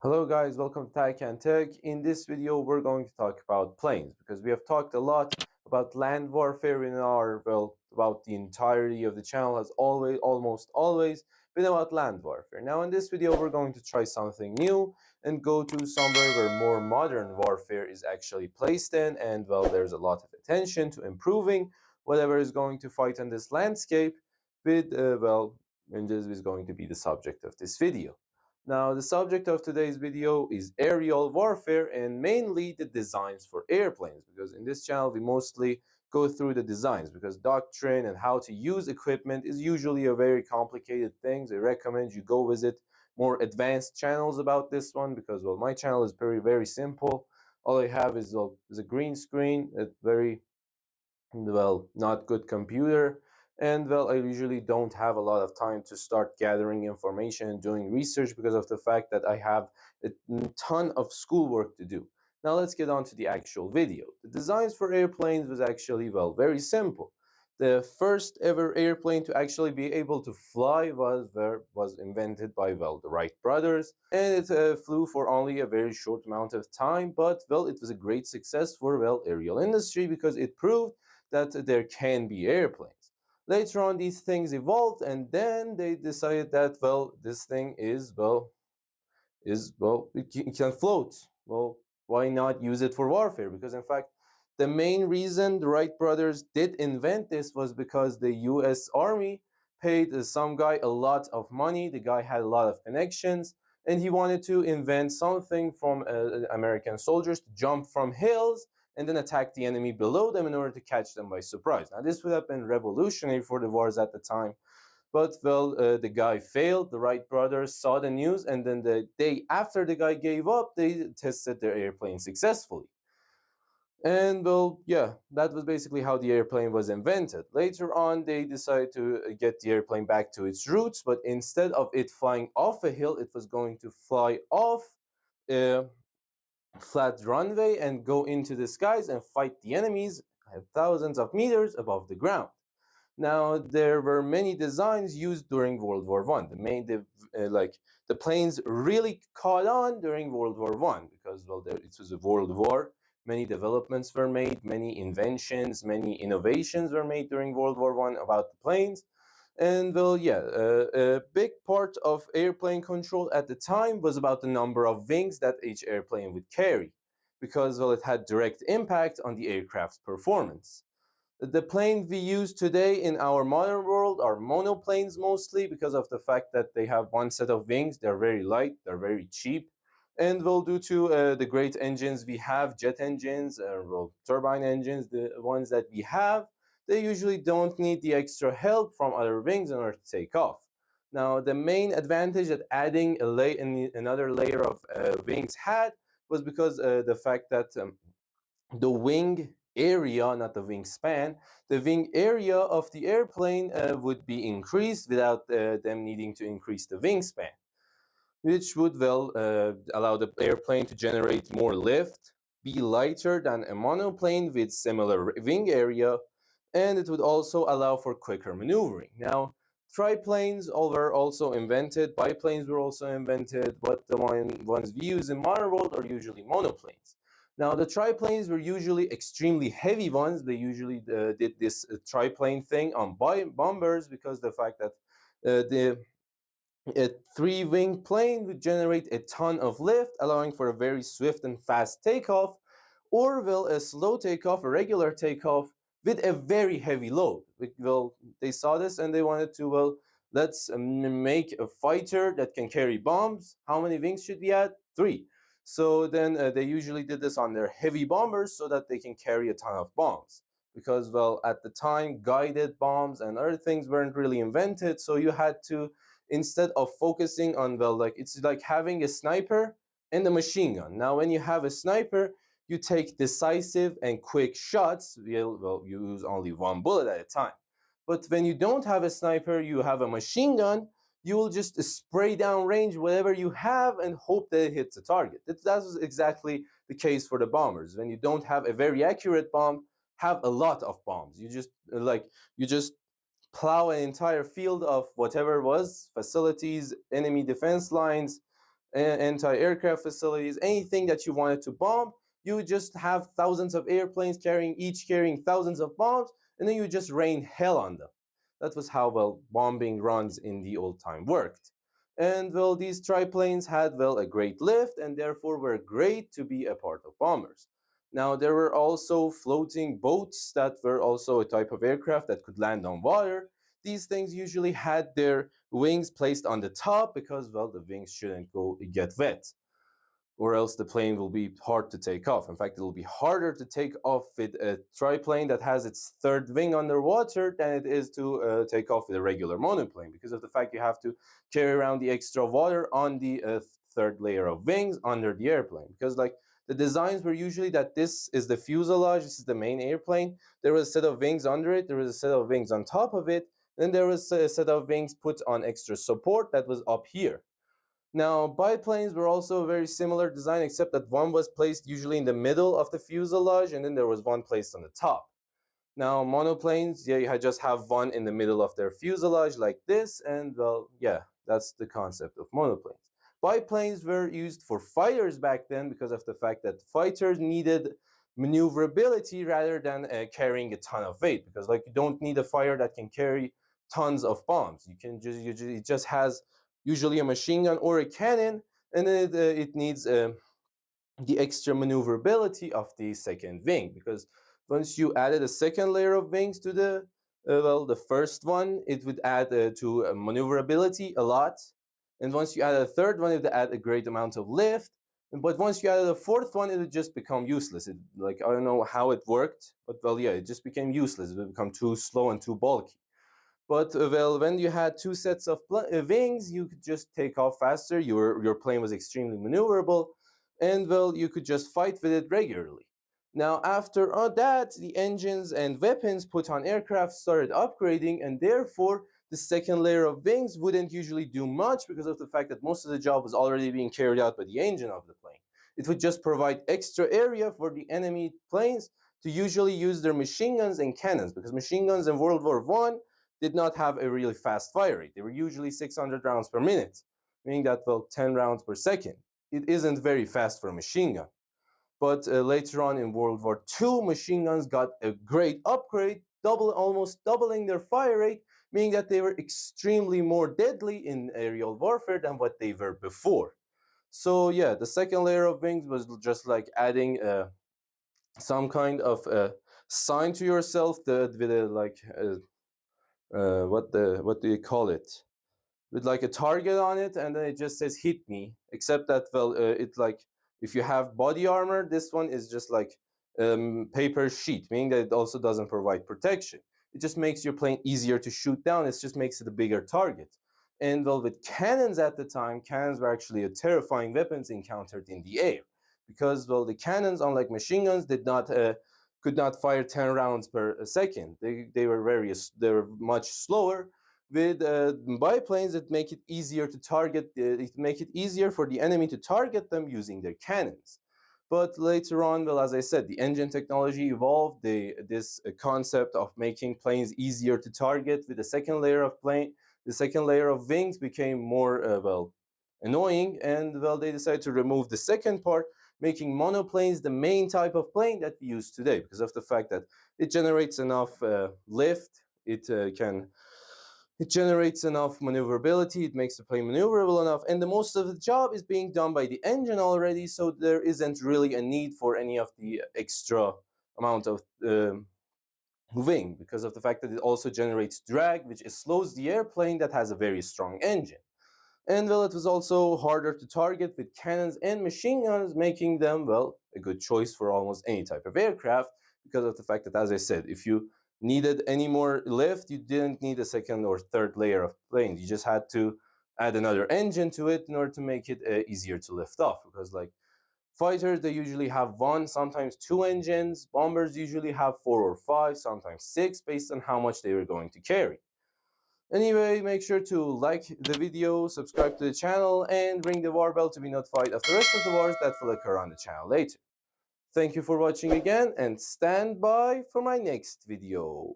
Hello guys, welcome to Tech and Tech. In this video, we're going to talk about planes because we have talked a lot about land warfare in about the entirety of the channel has almost always been about land warfare. Now in this video, we're going to try something new and go to somewhere where more modern warfare is actually placed in, and there's a lot of attention to improving whatever is going to fight on this landscape with, and this is going to be the subject of this video. Now, the subject of today's video is aerial warfare and mainly the designs for airplanes, because in this channel we mostly go through the designs because doctrine and how to use equipment is usually a very complicated thing. I recommend you go visit more advanced channels about this one because my channel is very simple. All I have is a green screen, a very not good computer, and I usually don't have a lot of time to start gathering information and doing research because of the fact that I have a ton of schoolwork to do. Now let's get on to the actual video. The designs for airplanes was actually very simple. The first ever airplane to actually be able to fly was invented by the Wright brothers, and it flew for only a very short amount of time, but it was a great success for aerial industry because it proved that there can be airplanes. Later on, these things evolved, and then they decided that this thing it can float. Well, why not use it for warfare? Because in fact, the main reason the Wright brothers did invent this was because the U.S. Army paid some guy a lot of money. The guy had a lot of connections, and he wanted to invent something from American soldiers to jump from hills and then attack the enemy below them in order to catch them by surprise. Now, this would have been revolutionary for the wars at the time, but the guy failed. The Wright brothers saw the news, and then the day after the guy gave up, they tested their airplane successfully. And yeah, that was basically how the airplane was invented. Later on, they decided to get the airplane back to its roots, but instead of it flying off a hill, it was going to fly off a flat runway and go into the skies and fight the enemies at thousands of meters above the ground. Now, there were many designs used during World War One. The planes really caught on during World War One because it was a world war. Many developments were made, many inventions, many innovations were made during World War One about the planes. And a big part of airplane control at the time was about the number of wings that each airplane would carry, because it had direct impact on the aircraft's performance. The planes we use today in our modern world are monoplanes mostly because of the fact that they have one set of wings. They're very light, they're very cheap, and due to the great engines we have, jet engines, turbine engines, the ones that we have, they usually don't need the extra help from other wings in order to take off. Now, the main advantage that adding another layer of wings had was because the fact that the wing area, not the wingspan, the wing area of the airplane would be increased without them needing to increase the wingspan, which would allow the airplane to generate more lift, be lighter than a monoplane with similar wing area, and it would also allow for quicker maneuvering. Now, triplanes were also invented, biplanes were also invented, but the ones we use in modern world are usually monoplanes. Now, the triplanes were usually extremely heavy ones. They usually did this triplane thing on bombers because the fact that the a three-wing plane would generate a ton of lift, allowing for a very swift and fast takeoff, or a slow takeoff, a regular takeoff with a very heavy load. They saw this and they wanted to, let's make a fighter that can carry bombs. How many wings should we add? Three. So then they usually did this on their heavy bombers so that they can carry a ton of bombs. Because, at the time, guided bombs and other things weren't really invented, so you had to, instead of focusing on it's like having a sniper and a machine gun. Now, when you have a sniper, you take decisive and quick shots. You use only one bullet at a time. But when you don't have a sniper, you have a machine gun, you will just spray down range whatever you have and hope that it hits the target. That was exactly the case for the bombers. When you don't have a very accurate bomb, have a lot of bombs. You just plow an entire field of whatever was facilities, enemy defense lines, anti-aircraft facilities, anything that you wanted to bomb. You would just have thousands of airplanes carrying thousands of bombs, and then you would just rain hell on them. That was how, well, bombing runs in the old time worked. And, well, these triplanes had, well, a great lift and therefore were great to be a part of bombers. Now, there were also floating boats that were also a type of aircraft that could land on water. These things usually had their wings placed on the top because, well, the wings shouldn't get wet, or else the plane will be hard to take off. In fact, it will be harder to take off with a triplane that has its third wing underwater than it is to take off with a regular monoplane, because of the fact you have to carry around the extra water on the third layer of wings under the airplane. Because, like, the designs were usually that this is the fuselage, this is the main airplane, there was a set of wings under it, there was a set of wings on top of it, then there was a set of wings put on extra support that was up here. Now, biplanes were also a very similar design, except that one was placed usually in the middle of the fuselage, and then there was one placed on the top. Now, monoplanes, yeah, you just have one in the middle of their fuselage like this, and, well, yeah, that's the concept of monoplanes. Biplanes were used for fighters back then because of the fact that fighters needed maneuverability rather than carrying a ton of weight, because, like, you don't need a fighter that can carry tons of bombs. It just has usually a machine gun or a cannon, and it needs the extra maneuverability of the second wing, because once you added a second layer of wings to the first one, it would add to maneuverability a lot, and once you add a third one, it would add a great amount of lift. But once you added a fourth one, it would just become useless. Like, I don't know how it worked, but, well, yeah, it just became useless. It would become too slow and too bulky. But, well, when you had two sets of wings, you could just take off faster. Your plane was extremely maneuverable, and, well, you could just fight with it regularly. Now, after all that, the engines and weapons put on aircraft started upgrading, and therefore the second layer of wings wouldn't usually do much because of the fact that most of the job was already being carried out by the engine of the plane. It would just provide extra area for the enemy planes to usually use their machine guns and cannons, because machine guns in World War I did not have a really fast fire rate. They were usually 600 rounds per minute, meaning that, well, 10 rounds per second. It isn't very fast for a machine gun. But later on in World War II, machine guns got a great upgrade, almost doubling their fire rate, meaning that they were extremely more deadly in aerial warfare than what they were before. So, yeah, the second layer of wings was just like adding some kind of sign to yourself with a, like, what do you call it, with, like, a target on it, and then it just says hit me, except that, well, it, like, if you have body armor, this one is just like paper sheet, meaning that it also doesn't provide protection. It just makes your plane easier to shoot down. It just makes it a bigger target. And, well, with cannons at the time, cannons were actually a terrifying weapons encountered in the air, because, well, the cannons, unlike machine guns, could not fire 10 rounds per second. They were much slower. With biplanes, it make it easier to target. It make it easier for the enemy to target them using their cannons. But later on, well, as I said, the engine technology evolved. This concept of making planes easier to target with the second layer of wings became more annoying, and, well, they decided to remove the second part, making monoplanes the main type of plane that we use today, because of the fact that it generates enough lift, it generates enough maneuverability, it makes the plane maneuverable enough, and the most of the job is being done by the engine already, so there isn't really a need for any of the extra amount of wing, because of the fact that it also generates drag, which slows the airplane that has a very strong engine. And, well, it was also harder to target with cannons and machine guns, making them, well, a good choice for almost any type of aircraft, because of the fact that, as I said, if you needed any more lift, you didn't need a second or third layer of planes. You just had to add another engine to it in order to make it easier to lift off, because, like, fighters, they usually have one, sometimes two engines. Bombers usually have 4 or 5, sometimes 6, based on how much they were going to carry. Anyway, make sure to like the video, subscribe to the channel, and ring the war bell to be notified of the rest of the wars that will occur on the channel later. Thank you for watching again, and stand by for my next video.